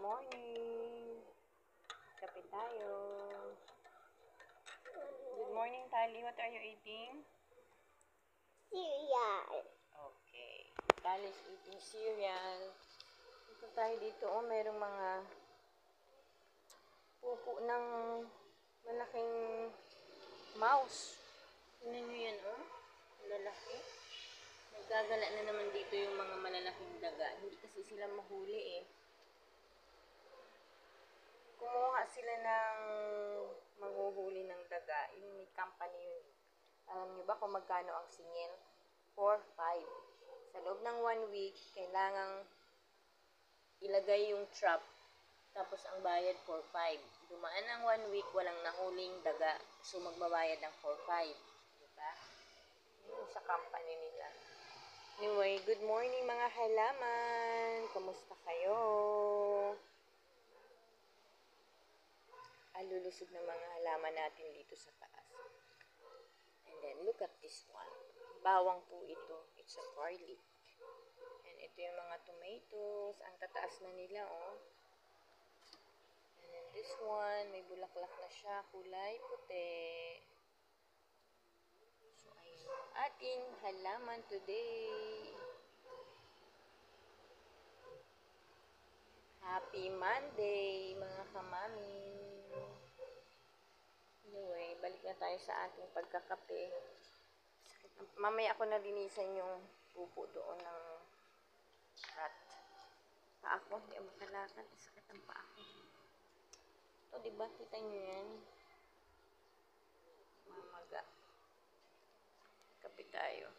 morning. Kape tayo. Good morning, Tali. What are you eating? Cereal. Okay. Tali is eating cereal. Ito tayo dito. Oh, merong mga pupo ng malaking mouse. Tingnan nyo yan, oh. Lalaki. Nagagala na naman dito yung mga malalaking daga. Hindi kasi sila mahuli, eh. Kumuha sila ng manghuhuli ng daga. Yung may company yun. Alam nyo ba kung magkano ang singil? 4-5. Sa loob ng 1 week, kailangang ilagay yung trap. Tapos ang bayad 4-5. Dumaan ng 1 week, walang nahuling daga. So magbabayad ng 4-5. Diba? Yun sa company nila. Anyway, good morning mga halaman. Kamusta kayo? Alulusog ng mga halaman natin dito sa taas. And then, look at this one. Bawang po ito. It's a garlic. And ito yung mga tomatoes. Ang tataas na nila, oh. And then this one, may bulaklak na siya. Kulay puti. So, ayun yung ating halaman today. Happy Monday, mga kamami. Anyway, balik na tayo sa ating pagkakape. Mamaya ako nalinisan yung pupo doon ng rat. Paa ko, hindi ako makalakad. Sakit ang paa ko. Ito, diba? Kita nyo yan? Mamaga. Kape tayo.